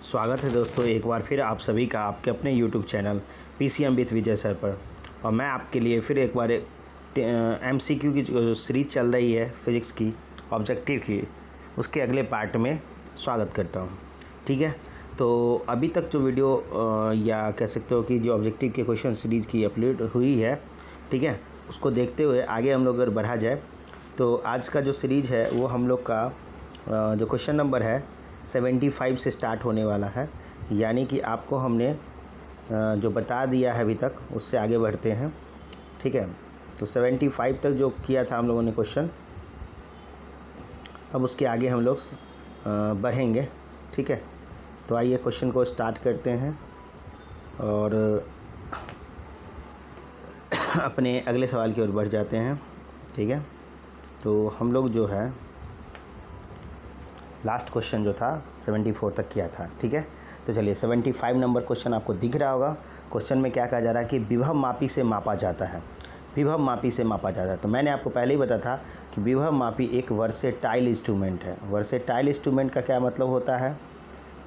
स्वागत है दोस्तों एक बार फिर आप सभी का आपके अपने YouTube channel PCM with Vijay sir पर। और मैं आपके लिए फिर एक बार MCQ की जो सीरीज चल रही है फिज़िक्स की ऑब्जेक्टिव की, उसके अगले पार्ट में स्वागत करता हूं। ठीक है, तो अभी तक जो वीडियो या कह सकते हो कि जो ऑब्जेक्टिव के क्वेश्चन सीरीज़ की अपलोड हुई है, ठीक है, उसको देखते हुए आगे हम लोग अगर बढ़ा जाए तो आज का जो सीरीज़ है वो हम लोग का जो क्वेश्चन नंबर है 75 से स्टार्ट होने वाला है। यानी कि आपको हमने जो बता दिया है अभी तक उससे आगे बढ़ते हैं। ठीक है, तो 75 तक जो किया था हम लोगों ने क्वेश्चन, अब उसके आगे हम लोग बढ़ेंगे। ठीक है, तो आइए क्वेश्चन को स्टार्ट करते हैं और अपने अगले सवाल की ओर बढ़ जाते हैं। ठीक है, तो हम लोग जो है लास्ट क्वेश्चन जो था 74 तक किया था। ठीक है, तो चलिए 75 नंबर क्वेश्चन आपको दिख रहा होगा। क्वेश्चन में क्या कहा जा रहा है कि विभव मापी से मापा जाता है। विभव मापी से मापा जाता है, तो मैंने आपको पहले ही बताया था कि विभव मापी एक वर्सेटाइल इंस्ट्रूमेंट है। वर्सेटाइल इंस्ट्रूमेंट का क्या मतलब होता है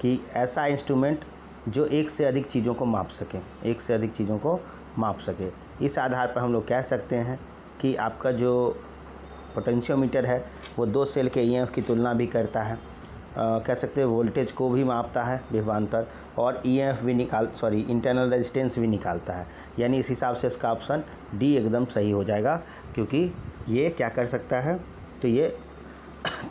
कि ऐसा इंस्ट्रूमेंट जो एक से अधिक चीज़ों को माप सके, एक से अधिक चीज़ों को माप सके। इस आधार पर हम लोग कह सकते हैं कि आपका जो पोटेंशियोमीटर है वो दो सेल के ईएमएफ की तुलना भी करता है, कह सकते हैं वोल्टेज को भी मापता है विभवांतर, और ईएमएफ भी इंटरनल रेजिस्टेंस भी निकालता है। यानी इस हिसाब से इसका ऑप्शन डी एकदम सही हो जाएगा, क्योंकि ये क्या कर सकता है, तो ये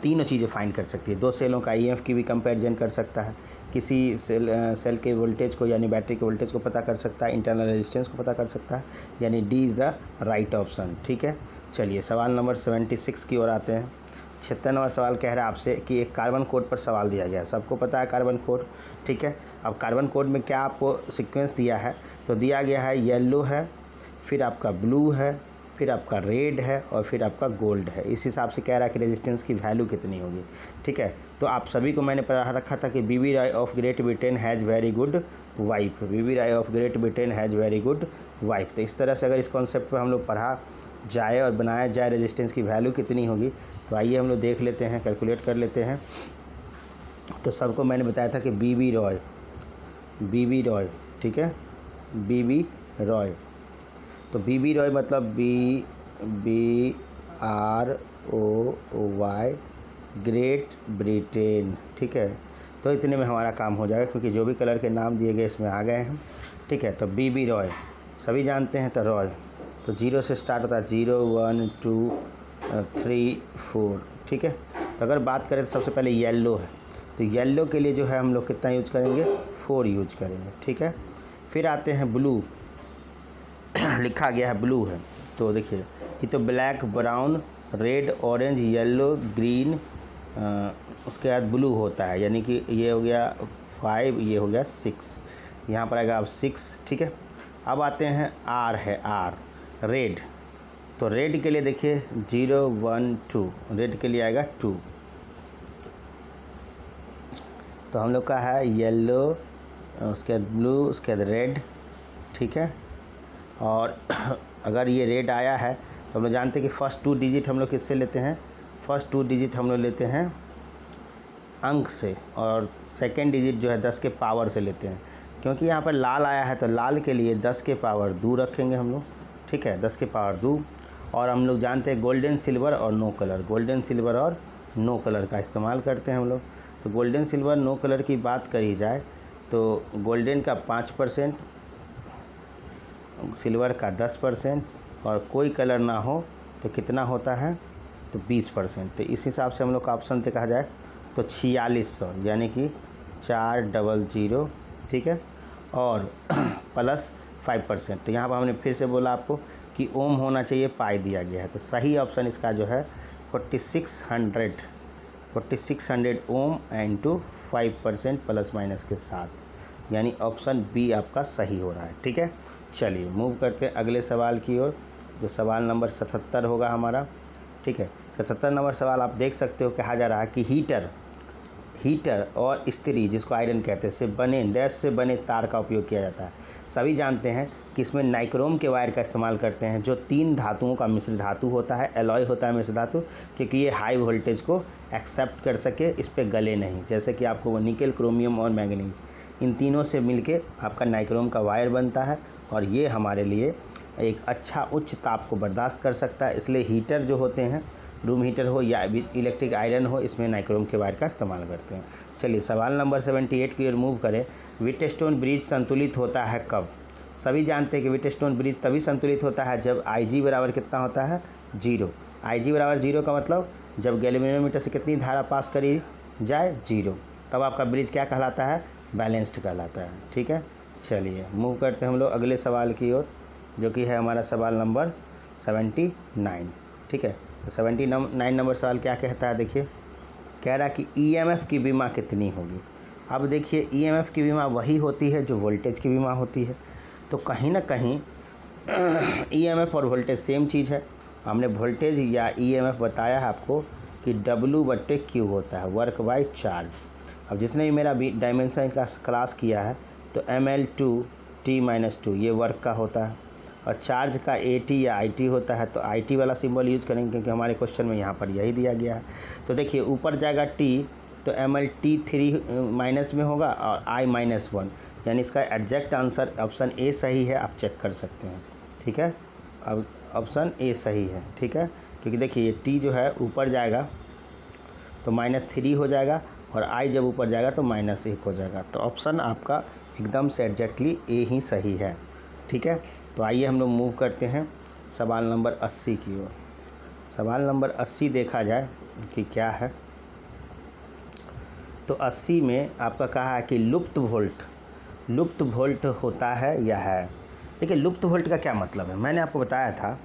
तीनों चीज़ें फाइंड कर सकती है। दो सेलों का ईएमएफ की भी कंपैरिजन कर सकता है, किसी सेल के वोल्टेज को यानी बैटरी के वोल्टेज को पता कर सकता है, इंटरनल रेजिस्टेंस को पता कर सकता है। यानी D is the right option. ठीक है, चलिए सवाल नंबर 76 की ओर आते हैं। 76 नंबर सवाल कह रहा है आपसे कि एक कार्बन कोड पर सवाल दिया गया है। सबको पता है कार्बन कोड। ठीक है, अब कार्बन कोड में क्या आपको सीक्वेंस दिया है, तो दिया गया है येलो है, फिर आपका ब्लू है, फिर आपका रेड है और फिर आपका गोल्ड है। इस हिसाब से कह रहा है कि रेजिस्टेंस की वैल्यू कितनी होगी। ठीक है, तो आप सभी को मैंने पढ़ा रखा था कि BB Roy of Great Britain has very good wife. BB Roy of Great Britain has very good wife. तो इस तरह से अगर इस कॉन्सेप्ट पर हम लोग पढ़ा जाए और बनाया जाए रेजिस्टेंस की वैल्यू कितनी होगी, तो आइए हम लोग देख लेते हैं, कैलकुलेट कर लेते हैं। तो सबको मैंने बताया था कि बीबी रॉय, ठीक है, बीबी रॉय, तो बीबी रॉय मतलब BROY ग्रेट ब्रिटेन। ठीक है, तो इतने में हमारा काम हो जाएगा, क्योंकि जो भी कलर के नाम दिए गए इसमें आ गए हैं। ठीक है, तो बीबी रॉय सभी जानते हैं, तो रॉय तो 0 से स्टार्ट होता है, 0 1 2 3 4। ठीक है, तो अगर बात करें तो सबसे पहले येलो है, तो येलो के लिए जो है हम लोग कितना यूज करेंगे, 4 यूज करेंगे। ठीक है, फिर आते हैं ब्लू, लिखा गया है ब्लू है, तो देखिए ये तो black brown red orange yellow green, उसके बाद ब्लू होता है, यानी कि ये हो गया 5, ये हो गया 6, यहाँ पर आएगा अब 6। ठीक है, अब आते हैं आर है, आर रेड, तो रेड के लिए देखिए 0 1 2, रेड के लिए आएगा 2। तो हम लोग का है येलो, उसके बाद ब्लू, उसके बाद रेड। ठीक है, और अगर ये रेड आया है तो हम लोग जानते हैं कि फर्स्ट 2 डिजिट हम लोग किससे लेते हैं, फर्स्ट 2 डिजिट हम लोग लेते हैं अंक से, और सेकेंड डिजिट जो है 10 के पावर से लेते हैं। क्योंकि यहाँ पर लाल आया है तो लाल के लिए 10 के पावर 2 रखेंगे हम लोग। ठीक है, 10 के पावर 2, और हम लोग जानते हैं गोल्डन सिल्वर और नो कलर, गोल्डन सिल्वर और नो कलर का इस्तेमाल करते हैं हम लोग। तो गोल्डन सिल्वर नो कलर की बात करी जाए तो गोल्डन का 5%, सिल्वर का 10%, और कोई कलर ना हो तो कितना होता है, तो 20%। तो इस हिसाब से हम लोग का ऑप्शन से कहा जाए तो 4600, यानी कि 400। ठीक है, और प्लस 5%। तो यहाँ पर हमने फिर से बोला आपको कि ओम होना चाहिए, पाई दिया गया है, तो सही ऑप्शन इसका जो है 4600 ओम इंटू 5% प्लस माइनस के साथ, यानी ऑप्शन बी आपका सही हो रहा है। ठीक है, चलिए मूव करते हैं अगले सवाल की ओर, जो सवाल नंबर 77 होगा हमारा। ठीक है, 77 नंबर सवाल आप देख सकते हो, कहा जा रहा है कि हीटर हीटर और इस्त्री, जिसको आयरन कहते हैं, से बने डैश से बने तार का उपयोग किया जाता है। सभी जानते हैं कि इसमें नाइक्रोम के वायर का इस्तेमाल करते हैं, जो 3 धातुओं का मिश्र धातु होता है, एलॉय होता है मिश्र धातु, क्योंकि ये हाई वोल्टेज को एक्सेप्ट कर सके, इस पर गले नहीं। जैसे कि आपको वो निकल, क्रोमियम और मैंगनीज, इन तीनों से मिलके आपका नाइक्रोम का वायर बनता है, और ये हमारे लिए एक अच्छा उच्च ताप को बर्दाश्त कर सकता है। इसलिए हीटर जो होते हैं, रूम हीटर हो या इलेक्ट्रिक आयरन हो, इसमें नाइक्रोम के वायर का इस्तेमाल करते हैं। चलिए सवाल नंबर 78 की ओर मूव करें। व्हीटस्टोन ब्रिज संतुलित होता है कब? सभी जानते हैं कि व्हीटस्टोन ब्रिज तभी संतुलित होता है जब IG बराबर कितना होता है? 0। IG बराबर 0 का मतलब जब गैल्वेनोमीटर से कितनी धारा पास करी जाए? 0। तब आपका ब्रिज क्या कहलाता है? बैलेंस्ड कहलाता है। ठीक है, चलिए मूव करते हैं हम लोग अगले सवाल की ओर, जो कि है हमारा सवाल नंबर 79। ठीक है, तो 79 नंबर सवाल क्या कहता है? देखिए, कह रहा कि EMF की विमा कितनी होगी। अब देखिए, EMF की विमा वही होती है जो वोल्टेज की विमा होती है, तो कहीं ना कहीं EMF और वोल्टेज सेम चीज़ है। हमने वोल्टेज या EMF बताया है आपको कि W/Q होता है, वर्क बाय चार्ज। अब जिसने भी मेरा डायमेंशन का क्लास किया है, तो mL/T-2 ये वर्क का होता है, और चार्ज का AT या IT होता है, तो IT वाला सिंबल यूज़ करेंगे क्योंकि हमारे क्वेश्चन में यहाँ पर यही दिया गया है। तो देखिए, ऊपर जाएगा T, तो mL/T3 माइनस में होगा और I-1, यानी इसका एग्जैक्ट आंसर ऑप्शन A सही है, आप चेक कर सकते हैं। ठीक है, अब ऑप्शन A सही है। ठीक है, क्योंकि देखिए ये T जो है ऊपर जाएगा तो -3 हो जाएगा, और I जब ऊपर जाएगा तो -1 हो जाएगा। तो ऑप्शन आपका एकदम से एग्जैक्टली A ही सही है। ठीक है, तो आइए हम लोग मूव करते हैं सवाल नंबर 80 की ओर। सवाल नंबर 80 देखा जाए कि क्या है, तो 80 में आपका कहा है कि लुप्त वोल्ट होता है या है। देखिए, लुप्त वोल्ट का क्या मतलब है? मैंने आपको बताया था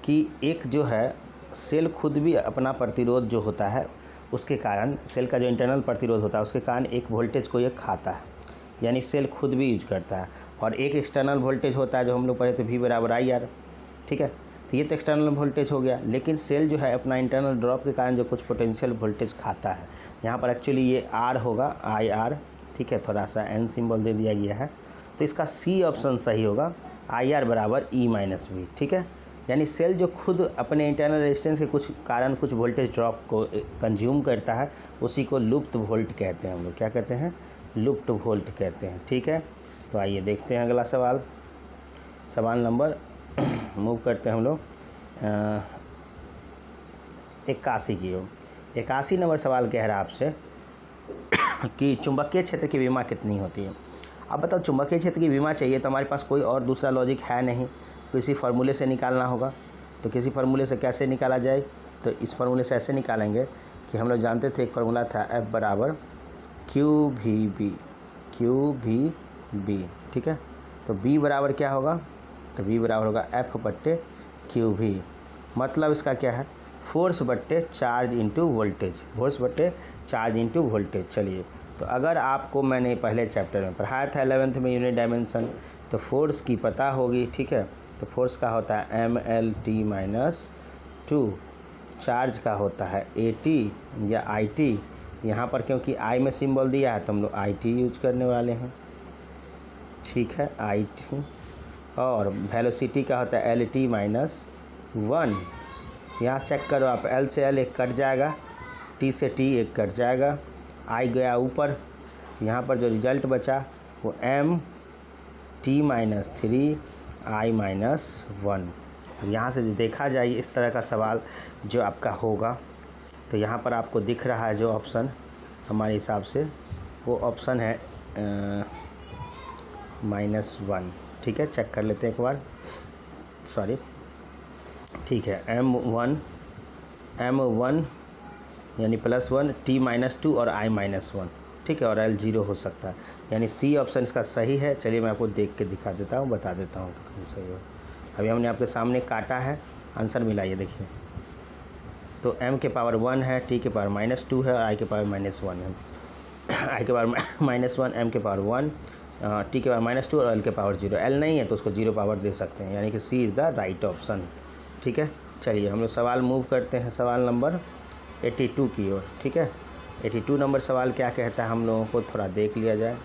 कि एक जो है सेल खुद भी अपना प्रतिरोध जो होता है उसके कारण, सेल का जो इंटरनल प्रतिरोध होता है उसके कारण एक वोल्टेज को ये खाता है, यानी सेल खुद भी यूज करता है। और एक एक्सटर्नल वोल्टेज होता है जो हम लोग पढ़े थे, V बराबर IR। ठीक है, तो ये तो एक्सटर्नल वोल्टेज हो गया, लेकिन सेल जो है अपना इंटरनल ड्रॉप के कारण जो कुछ पोटेंशियल वोल्टेज खाता है, यहाँ पर एक्चुअली ये R होगा, IR। ठीक है, थोड़ा सा N सिंबल दे दिया गया है, तो इसका C ऑप्शन सही होगा, IR बराबर E-V। ठीक है, यानी सेल जो खुद अपने इंटरनल रेजिस्टेंस के कुछ कारण कुछ वोल्टेज ड्रॉप को कंज्यूम करता है, उसी को लुप्त वोल्ट कहते हैं हम लोग। क्या कहते हैं? लुप्त वोल्ट कहते हैं। ठीक है, तो आइए देखते हैं अगला सवाल। सवाल नंबर मूव करते हैं हम लोग 81 की ओर। 81 नंबर सवाल कह रहा है आपसे कि चुंबकीय क्षेत्र की विमा कितनी होती है। अब बताओ, चुंबकीय क्षेत्र की विमा चाहिए तो हमारे पास कोई और दूसरा लॉजिक है नहीं, किसी फार्मूले से निकालना होगा। तो किसी फार्मूले से कैसे निकाला जाए? तो इस फार्मूले से ऐसे निकालेंगे कि हम लोग जानते थे एक फार्मूला था F बराबर QVB। ठीक है, तो B बराबर क्या होगा? तो B बराबर होगा F/QV। मतलब इसका क्या है? फोर्स बट्टे चार्ज इंटू वोल्टेज, चलिए, तो अगर आपको मैंने पहले चैप्टर में पढ़ाया था 11th में यूनिट डायमेंशन, तो फोर्स की पता होगी। ठीक है, तो फोर्स का होता है mL/T-2, चार्ज का होता है AT या IT। यहाँ पर क्योंकि I में सिंबल दिया है तो हम लोग IT यूज करने वाले हैं। ठीक है, IT, और वेलोसिटी का होता है LT-1। यहाँ से चेक करो आप, L से L एक कट जाएगा, T से T एक कट जाएगा, I गया ऊपर, तो यहाँ पर जो रिजल्ट बचा वो MT-3 I-1। यहाँ से जो देखा जाए इस तरह का सवाल जो आपका होगा, तो यहाँ पर आपको दिख रहा है जो ऑप्शन हमारे हिसाब से वो ऑप्शन है -1। ठीक है, चेक कर लेते हैं एक बार, सॉरी। ठीक है, M1 यानी +1, T-2 और I-1। ठीक है, और L 0 हो सकता है, यानी C ऑप्शन इसका सही है। चलिए मैं आपको देख के दिखा देता हूँ, बता देता हूँ कि कौन सही हो। अभी हमने आपके सामने काटा है, आंसर मिलाइए। देखिए, तो M के पावर 1 है, T के पावर -2 है, और I के पावर -1 है। I के पावर -1, M के पावर 1, T के पावर -2 और L के पावर 0। L नहीं है तो उसको 0 पावर दे सकते हैं, यानी कि C is the right option. ठीक है, चलिए हम लोग सवाल मूव करते हैं सवाल नंबर 82 की ओर। ठीक है, 82 नंबर सवाल क्या कहता है हम लोगों को थोड़ा देख लिया जाए।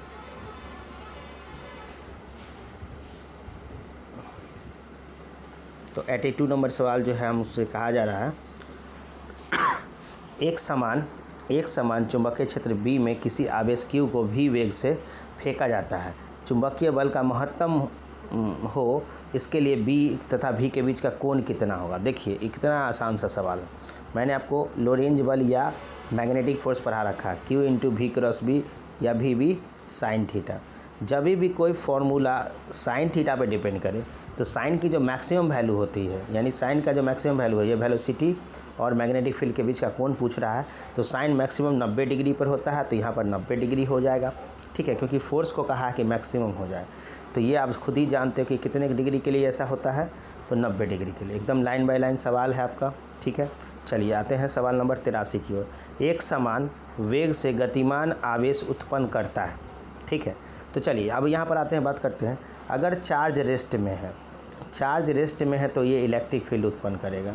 तो 82 नंबर सवाल जो है हमसे कहा जा रहा है, एक समान चुंबकीय क्षेत्र B में किसी आवेश Q को V वेग से फेंका जाता है। चुंबकीय बल का महत्तम हो, इसके लिए B तथा V के बीच का कोण कितना होगा। देखिए कितना आसान सा सवाल है। मैंने आपको लोरेंज बल या मैग्नेटिक फोर्स पढ़ा रखा है, Q into V cross B या VB साइन थीटा। जब भी कोई फॉर्मूला साइन थीटा पे डिपेंड करे तो साइन की जो मैक्सिमम वैल्यू होती है, यानी साइन का जो मैक्सिमम वैल्यू है, ये वेलोसिटी और मैग्नेटिक फील्ड के बीच का कोण पूछ रहा है, तो साइन मैक्सिमम 90 डिग्री पर होता है, तो यहाँ पर 90 डिग्री हो जाएगा। ठीक है, क्योंकि फोर्स को कहा है कि मैक्सिमम हो जाए, तो ये आप खुद ही जानते हो कि कितने डिग्री के लिए ऐसा होता है, तो 90 डिग्री के लिए। एकदम लाइन बाय लाइन सवाल है आपका। ठीक है, चलिए आते हैं सवाल नंबर 83 की ओर। एक समान वेग से गतिमान आवेश उत्पन्न करता है। ठीक है, तो चलिए अब यहाँ पर आते हैं, बात करते हैं। अगर चार्ज रेस्ट में है तो ये इलेक्ट्रिक फील्ड उत्पन्न करेगा।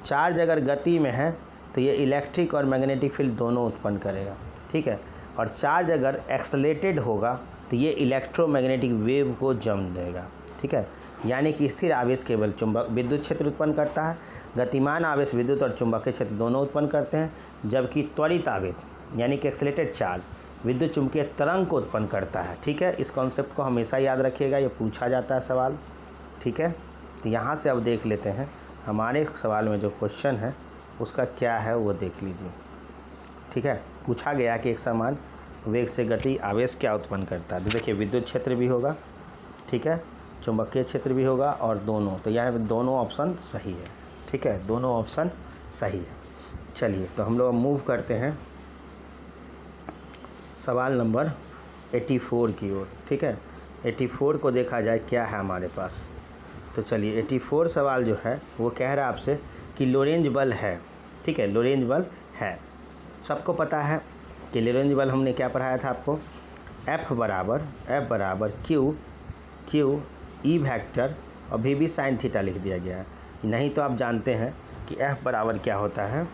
चार्ज अगर गति में है तो ये इलेक्ट्रिक और मैग्नेटिक फील्ड दोनों उत्पन्न करेगा। ठीक है, और चार्ज अगर एक्सलेटेड होगा तो ये इलेक्ट्रोमैग्नेटिक वेव को जन्म देगा। ठीक है, यानी कि स्थिर आवेश केवल विद्युत क्षेत्र उत्पन्न करता है, गतिमान आवेश विद्युत और चुंबकीय क्षेत्र दोनों उत्पन्न करते हैं, जबकि त्वरित आवेश यानी कि एक्सलेटेड चार्ज विद्युत चुंबकीय तरंग को उत्पन्न करता है। ठीक है, इस कॉन्सेप्ट को हमेशा याद रखिएगा, ये पूछा जाता है सवाल। ठीक है, तो यहाँ से अब देख लेते हैं हमारे सवाल में जो क्वेश्चन है उसका क्या है वो देख लीजिए। ठीक है, पूछा गया कि एक समान वेग से गति आवेश क्या उत्पन्न करता है। तो देखिए विद्युत क्षेत्र भी होगा, ठीक है, चुंबकीय क्षेत्र भी होगा और दोनों, तो यहाँ दोनों ऑप्शन सही है। ठीक है, दोनों ऑप्शन सही है। चलिए तो हम लोग मूव करते हैं सवाल नंबर 84 की ओर। ठीक है, 84 को देखा जाए क्या है हमारे पास। तो चलिए 84 सवाल जो है वो कह रहा है आपसे कि लोरेंज बल है। ठीक है, लोरेंज बल है, सबको पता है कि लोरेंज बल हमने क्या पढ़ाया था आपको, F बराबर Q E वेक्टर और VB साइन थीटा लिख दिया गया है। नहीं तो आप जानते हैं कि F बराबर क्या होता है,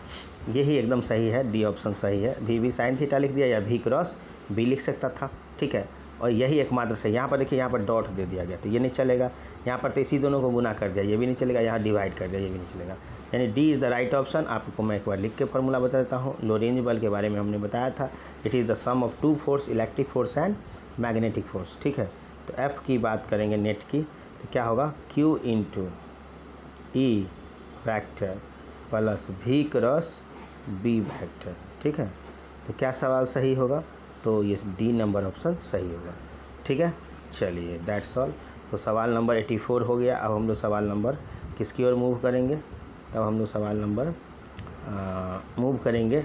यही एकदम सही है, डी ऑप्शन सही है। VB साइन थीटा लिख दिया या V क्रॉस B लिख सकता था। ठीक है, और यही एकमात्र सही। यहाँ पर देखिए, यहाँ पर डॉट दे दिया गया तो ये नहीं चलेगा, यहाँ पर तो इसी दोनों को गुना कर दिया, ये भी नहीं चलेगा, यहाँ डिवाइड कर दिया, ये भी नहीं चलेगा, यानी D is the right option. आपको मैं एक बार लिख के फॉर्मूला बता देता हूँ। लोरेंज बल के बारे में हमने बताया था, it is the sum of two force, electric force and magnetic force. ठीक है, तो F की बात करेंगे नेट की, तो क्या होगा, Q into E vector plus V cross B vector. ठीक है, तो क्या सवाल सही होगा, तो ये डी नंबर ऑप्शन सही होगा। ठीक है, चलिए दैट्स ऑल। तो सवाल नंबर 84 हो गया। अब हम लोग सवाल नंबर किसकी ओर मूव करेंगे, तब हम लोग सवाल नंबर मूव करेंगे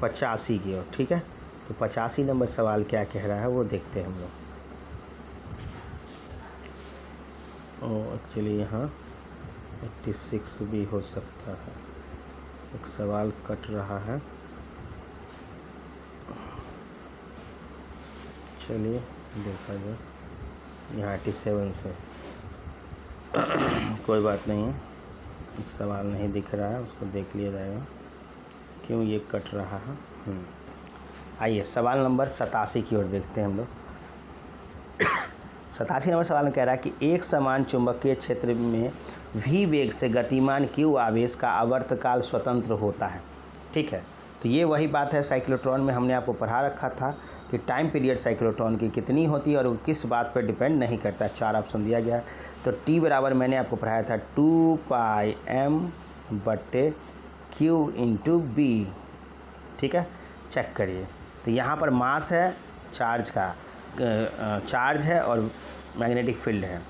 85 की ओर। ठीक है, तो 85 नंबर सवाल क्या कह रहा है वो देखते हैं हम लोग। एक्चुअली यहाँ 86 भी हो सकता है, एक सवाल कट रहा है। चलिए देखा जाए, यहाँ 87 से कोई बात नहीं है, एक सवाल नहीं दिख रहा है, उसको देख लिया जाएगा क्यों ये कट रहा है। आइए सवाल नंबर 87 की ओर देखते हैं हम लोग। 87 नंबर सवाल में कह रहा है कि एक समान चुंबकीय क्षेत्र में V वेग से गतिमान Q आवेश का आवर्तकाल स्वतंत्र होता है। ठीक है, तो ये वही बात है, साइक्लोट्रॉन में हमने आपको पढ़ा रखा था कि टाइम पीरियड साइक्लोट्रॉन की कितनी होती है और वो किस बात पर डिपेंड नहीं करता। 4 ऑप्शन दिया गया है। तो T बराबर मैंने आपको पढ़ाया था 2πm/Q इंटू B। ठीक है, चेक करिए, तो यहाँ पर मास है चार्ज का, चार्ज है और मैग्नेटिक फील्ड है,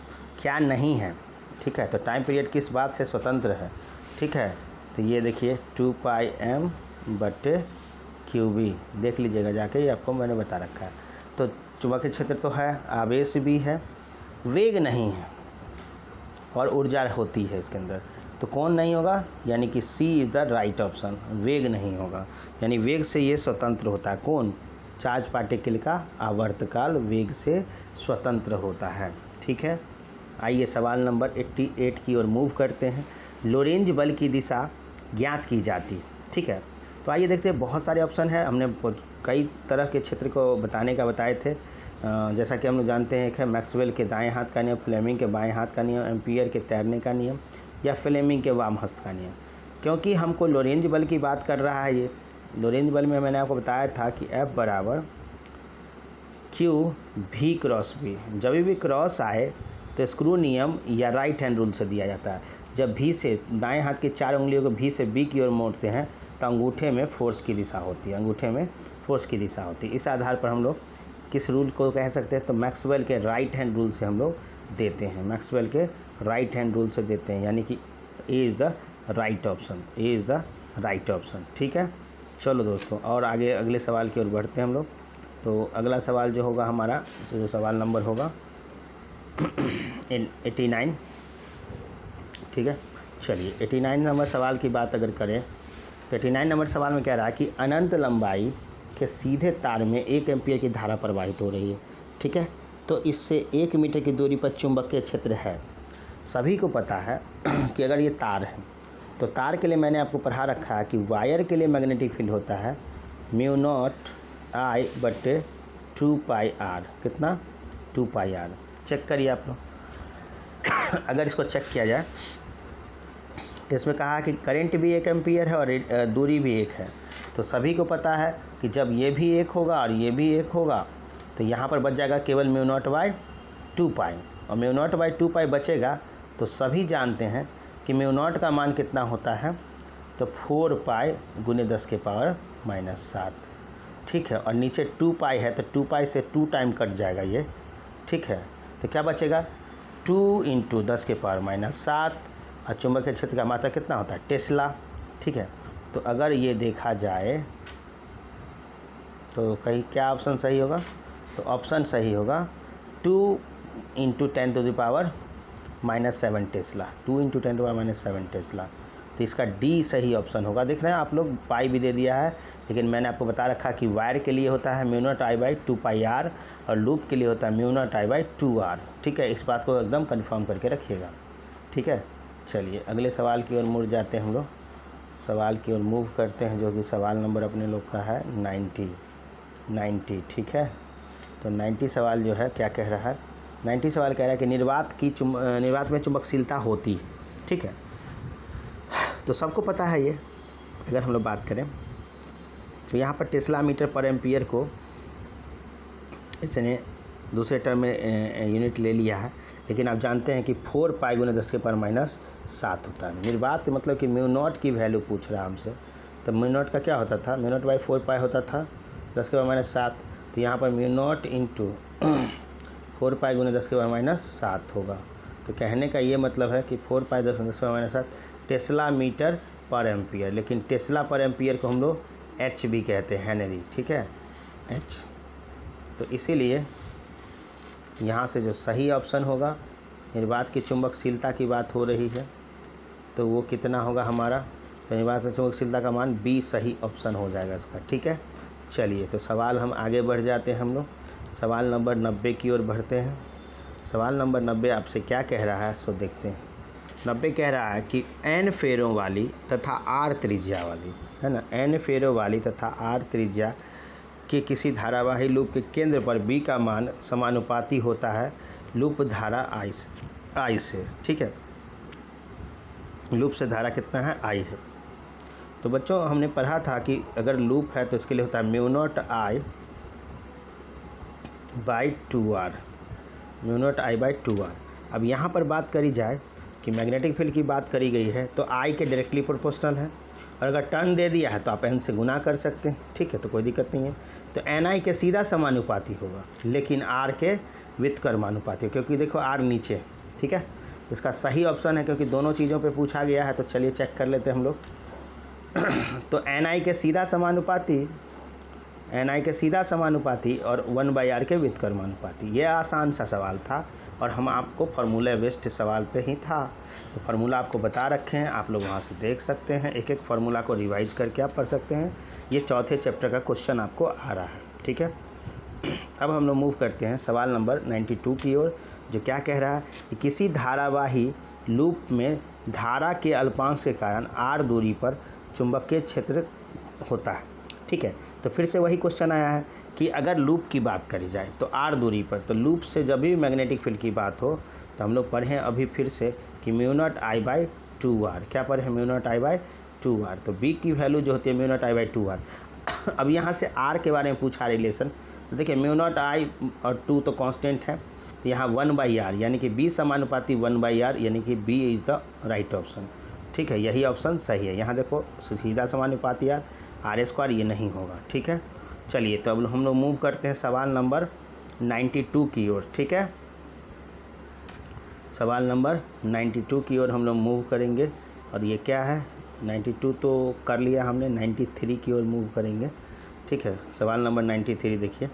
क्या नहीं है। ठीक है, तो टाइम पीरियड किस बात से स्वतंत्र है। ठीक है, तो ये देखिए 2πm/QB देख लीजिएगा जाके, ये आपको मैंने बता रखा है। तो चुंबकीय क्षेत्र तो है, आवेश भी है, वेग नहीं है और ऊर्जा होती है इसके अंदर, तो कौन नहीं होगा, यानी कि C is the right option, वेग नहीं होगा, यानी वेग से ये स्वतंत्र होता है। कौन, चार्ज पार्टिकल का आवर्तकाल वेग से स्वतंत्र होता है। ठीक है, आइए सवाल नंबर 88 की ओर मूव करते हैं। लोरेंज बल की दिशा ज्ञात की जाती। ठीक है, तो आइए देखते हैं, बहुत सारे ऑप्शन है, हमने कई तरह के क्षेत्र को बताए थे। जैसा कि हम लोग जानते हैं, एक है मैक्सवेल के दाएं हाथ का नियम, फ्लेमिंग के बाएं हाथ का नियम, एम्पियर के तैरने का नियम, या फ्लेमिंग के वाम हस्त का नियम। क्योंकि हमको लोरेंज बल की बात कर रहा है, ये लोरेंज बल में मैंने आपको बताया था कि F बराबर Q V क्रॉस B। जब भी क्रॉस आए तो स्क्रू नियम या राइट हैंड रूल से दिया जाता है। जब V से दाएं हाथ की 4 उंगलियों को V से B की ओर मोड़ते हैं तो अंगूठे में फोर्स की दिशा होती है, अंगूठे में फोर्स की दिशा होती है। इस आधार पर हम लोग किस रूल को कह सकते हैं, तो मैक्सवेल के राइट हैंड रूल से हम लोग देते हैं, मैक्सवेल के राइट हैंड रूल से देते हैं, यानी कि A is the right option, A is the right option. ठीक है, चलो दोस्तों, और आगे अगले सवाल की ओर बढ़ते हैं हम लोग। तो अगला सवाल जो होगा हमारा, जो सवाल नंबर होगा 89। ठीक है, चलिए 89 नंबर सवाल की बात अगर करें तो 89 नंबर सवाल में कह रहा है कि अनंत लंबाई के सीधे तार में 1 एम्पीयर की धारा प्रवाहित हो रही है। ठीक है, तो इससे 1 मीटर की दूरी पर चुंबकीय क्षेत्र है। सभी को पता है कि अगर ये तार है तो तार के लिए मैंने आपको पढ़ा रखा है कि वायर के लिए मैग्नेटिक फील्ड होता है μ0I/2πr। कितना? 2πr। चेक करिए आप लोग। अगर इसको चेक किया जाए तो इसमें कहा कि करंट भी 1 एम्पीयर है और दूरी भी 1 है। तो सभी को पता है कि जब ये भी 1 होगा और ये भी 1 होगा तो यहाँ पर बच जाएगा केवल μ0/2π, और μ0/2π बचेगा तो सभी जानते हैं कि μ0 का मान कितना होता है, तो 4π × 10⁻⁷। ठीक है, और नीचे 2π है तो 2π से 2 टाइम कट जाएगा ये। ठीक है, तो क्या बचेगा 2 × 10⁻⁷, और चुंबकीय क्षेत्र का मात्रा कितना होता है, टेस्ला। ठीक है, तो अगर ये देखा जाए तो कहीं क्या ऑप्शन सही होगा, तो ऑप्शन सही होगा 2 × 10⁻⁷ टेस्ला, 2 × 10⁻⁷ टेस्ला। तो इसका डी सही ऑप्शन होगा। देख रहे हैं आप लोग, पाई भी दे दिया है, लेकिन मैंने आपको बता रखा कि वायर के लिए होता है μ0I/2πr और लूप के लिए होता है μ0I/2r। ठीक है, इस बात को एकदम कंफर्म करके रखिएगा। ठीक है, चलिए अगले सवाल की ओर मुड़ जाते हैं हम लोग, सवाल की ओर मूव करते हैं, जो कि सवाल नंबर अपने लोग का है 90। ठीक है, तो 90 सवाल जो है क्या कह रहा है, 90 सवाल कह रहा है कि निर्वात में चुंबकशीलता होती है। ठीक है, तो सबको पता है ये। अगर हम लोग बात करें तो यहाँ पर टेस्ला मीटर पर एम्पियर को इसने दूसरे टर्म में यूनिट ले लिया है, लेकिन आप जानते हैं कि 4π × 10⁻⁷ होता है। निर्वात मतलब कि μ0 की वैल्यू पूछ रहा है हमसे, तो μ0 का क्या होता था, μ0/4π होता था 10⁻⁷। तो यहाँ पर μ0 × 4π × 10⁻⁷ होगा। तो कहने का ये मतलब है कि 4π × 10⁻⁷ टेस्ला मीटर पर एम्पियर, लेकिन टेस्ला पर एम्पियर को हम लोग एच भी कहते हैं, हेनरी। ठीक है, एच। तो इसीलिए यहाँ से जो सही ऑप्शन होगा, निर्वात की चुंबकशीलता की बात हो रही है, तो वो कितना होगा हमारा, तो निर्वात की चुंबकशीलता का मान बी सही ऑप्शन हो जाएगा इसका। ठीक है, चलिए तो सवाल हम आगे बढ़ जाते हैं, हम लोग सवाल नंबर 90 की ओर बढ़ते हैं। सवाल नंबर 90 आपसे क्या कह रहा है, सो देखते हैं। 90 कह रहा है कि n फेरों वाली तथा r त्रिज्या वाली, है ना, n फेरों वाली तथा r त्रिज्या के किसी धारावाही लूप के केंद्र पर b का मान समानुपाती होता है लूप धारा I से। ठीक है, लूप से धारा कितना है, I है। तो बच्चों हमने पढ़ा था कि अगर लूप है तो इसके लिए होता है μ0I/2r, μ0I/2r। अब यहाँ पर बात करी जाए कि मैग्नेटिक फील्ड की बात करी गई है तो I के डायरेक्टली प्रोपोर्शनल है, और अगर टर्न दे दिया है तो आप n से गुना कर सकते हैं। ठीक है, तो कोई दिक्कत नहीं है। तो ni के सीधा समानुपाती होगा, लेकिन r के व्युत्क्रमानुपाती, क्योंकि देखो r नीचे। ठीक है, इसका सही ऑप्शन है, क्योंकि दोनों चीज़ों पे पूछा गया है। तो चलिए चेक कर लेते हैं हम लोग। तो ni के सीधा समानुपाती और 1/r के व्युत्क्रमानुपाती। ये आसान सा सवाल था और हम आपको फार्मूला बेस्ड सवाल पे ही था, तो फार्मूला आपको बता रखे हैं, आप लोग वहाँ से देख सकते हैं। एक एक फार्मूला को रिवाइज करके आप पढ़ सकते हैं। ये चौथे चैप्टर का क्वेश्चन आपको आ रहा है। ठीक है, अब हम लोग मूव करते हैं सवाल नंबर 92 की ओर, जो क्या कह रहा है कि किसी धारावाही लूप में धारा के अल्पांश के कारण r दूरी पर चुंबकीय क्षेत्र होता है, ठीक है। तो फिर से वही क्वेश्चन आया है कि अगर लूप की बात करी जाए तो आर दूरी पर, तो लूप से जब भी मैग्नेटिक फील्ड की बात हो तो हम लोग पढ़ें अभी फिर से कि mu not I by 2r, क्या पढ़े हैं, mu not I by 2r। तो बी की वैल्यू जो होती है mu not I by 2r। अब यहाँ से आर के बारे में पूछा रिलेशन, तो देखिए म्यू नॉट आई और 2 तो कांस्टेंट है, तो यहाँ 1/r यानी कि बी समानुपाती 1/r, यानी कि B is the right option, ठीक है, यही ऑप्शन सही है। यहाँ देखो सीधा समानुपाती यार r², ये नहीं होगा, ठीक है। चलिए तो अब हम लोग मूव करते हैं सवाल नंबर 92 की ओर, ठीक है। सवाल नंबर 92 की ओर हम लोग मूव करेंगे, और ये क्या है, 92 तो कर लिया हमने, 93 की ओर मूव करेंगे, ठीक है। सवाल नंबर 93 देखिए,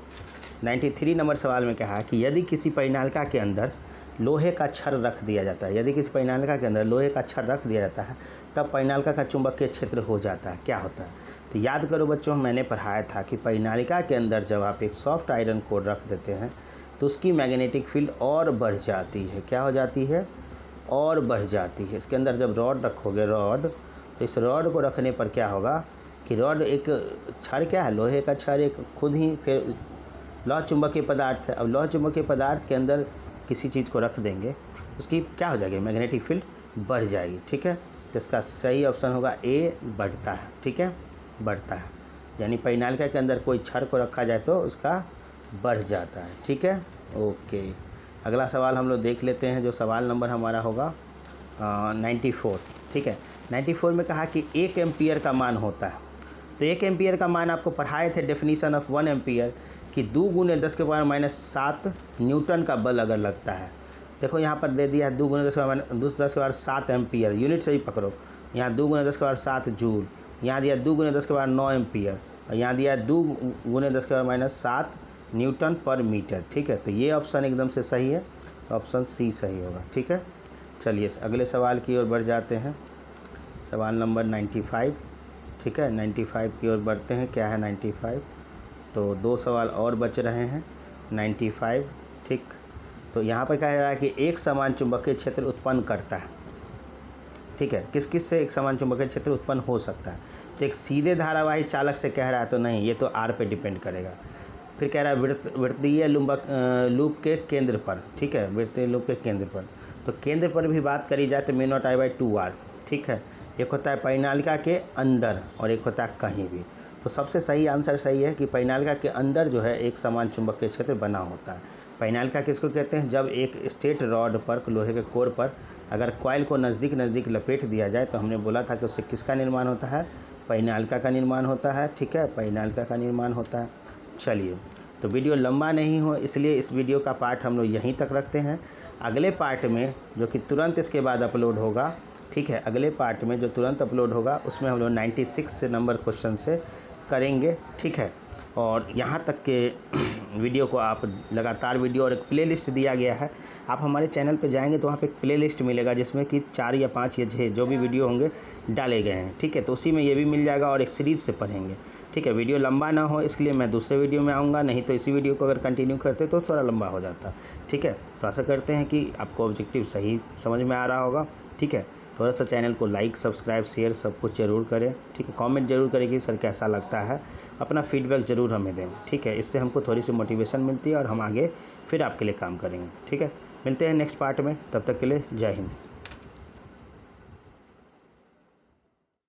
93 नंबर सवाल में कहा कि यदि किसी परिनालिका के अंदर लोहे का छड़ रख दिया जाता है, यदि किसी परिनालिका के अंदर लोहे का छड़ रख दिया जाता है तब परिनालिका का चुंबकीय क्षेत्र हो जाता है, क्या होता है। तो याद करो बच्चों, मैंने पढ़ाया था कि परिनालिका के अंदर जब आप एक सॉफ्ट आयरन कोर रख देते हैं तो उसकी मैग्नेटिक फील्ड और बढ़ जाती है, क्या हो जाती है, और बढ़ जाती है। इसके अंदर जब रॉड रखोगे, रॉड, तो इस रॉड को रखने पर क्या होगा कि रॉड एक छड़, क्या है, लोहे का छड़, एक खुद ही फिर लौह चुंबकीय पदार्थ है। अब लौह चुंबकीय पदार्थ के अंदर किसी चीज़ को रख देंगे, उसकी क्या हो जाएगी, मैग्नेटिक फील्ड बढ़ जाएगी, ठीक है। तो इसका सही ऑप्शन होगा ए, बढ़ता है, ठीक है, बढ़ता है, यानी परिनालिका के अंदर कोई छड़ को रखा जाए तो उसका बढ़ जाता है, ठीक है। ओके, अगला सवाल हम लोग देख लेते हैं, जो सवाल नंबर हमारा होगा 94, ठीक है। 94 में कहा कि 1 एम्पियर का मान होता है। तो 1 एम्पियर का मान आपको पढ़ाए थे डेफिनीशन ऑफ 1 एम्पियर कि 2 × 10⁻⁷ न्यूटन का बल अगर लगता है। देखो यहाँ पर दे दिया है 2 × 10⁻7 एम्पियर, यूनिट से ही पकड़ो, यहाँ 2 × 10⁻7 जूल, यहाँ दिया 2 × 10⁹ एम्पियर, और यहाँ दिया 2 × 10⁻7 न्यूटन पर मीटर, ठीक है। तो ये ऑप्शन एकदम से सही है, तो ऑप्शन सी सही होगा, ठीक है। चलिए अगले सवाल की ओर बढ़ जाते हैं, सवाल नंबर 95, ठीक है। 95 की ओर बढ़ते हैं, क्या है 95, तो 2 सवाल और बच रहे हैं 95, ठीक। तो यहाँ पर कहा जा रहा है कि एक समान चुंबकीय क्षेत्र उत्पन्न करता है, ठीक है। किस किस से एक समान चुंबकीय क्षेत्र उत्पन्न हो सकता है, तो एक सीधे धारावाही चालक से कह रहा है, तो नहीं, ये तो आर पे डिपेंड करेगा। फिर कह रहा है वृत्तीय लूप के केंद्र पर, ठीक है, वृत्तीय लूप के केंद्र पर, तो केंद्र पर भी बात करी जाए तो mu not I by 2r, ठीक है। एक होता है परिनालिका के अंदर और एक होता है कहीं भी, तो सबसे सही आंसर सही है कि परिनालिका के अंदर जो है एक समान चुंबकीय क्षेत्र बना होता है। परिनालिका किसको कहते हैं, जब एक स्ट्रेट रॉड पर, लोहे के कोर पर अगर कॉइल को नज़दीक नज़दीक लपेट दिया जाए तो हमने बोला था कि उससे किसका निर्माण होता है, परिनालिका का निर्माण होता है, ठीक है, परिनालिका का निर्माण होता है। चलिए, तो वीडियो लंबा नहीं हो इसलिए इस वीडियो का पार्ट हम लोग यहीं तक रखते हैं। अगले पार्ट में जो कि तुरंत इसके बाद अपलोड होगा, ठीक है, अगले पार्ट में जो तुरंत अपलोड होगा उसमें हम लोग 96 नंबर क्वेश्चन से करेंगे, ठीक है। और यहाँ तक के वीडियो को आप लगातार वीडियो और एक प्लेलिस्ट दिया गया है, आप हमारे चैनल पे जाएंगे तो वहाँ पे एक प्लेलिस्ट मिलेगा जिसमें कि 4 या 5 या 6 जो भी वीडियो होंगे डाले गए हैं, ठीक है। तो उसी में ये भी मिल जाएगा और एक सीरीज़ से पढ़ेंगे, ठीक है। वीडियो लंबा ना हो इसलिए मैं दूसरे वीडियो में आऊँगा, नहीं तो इसी वीडियो को अगर कंटिन्यू करते तो थोड़ा लंबा हो जाता, ठीक है। तो आशा करते हैं कि आपको ऑब्जेक्टिव सही समझ में आ रहा होगा, ठीक है। थोड़ा सा चैनल को लाइक, सब्सक्राइब, शेयर सब कुछ ज़रूर करें, ठीक है। कमेंट जरूर करें कि सर कैसा लगता है, अपना फीडबैक ज़रूर हमें दें, ठीक है। इससे हमको थोड़ी सी मोटिवेशन मिलती है और हम आगे फिर आपके लिए काम करेंगे, ठीक है। मिलते हैं नेक्स्ट पार्ट में, तब तक के लिए जय हिंद।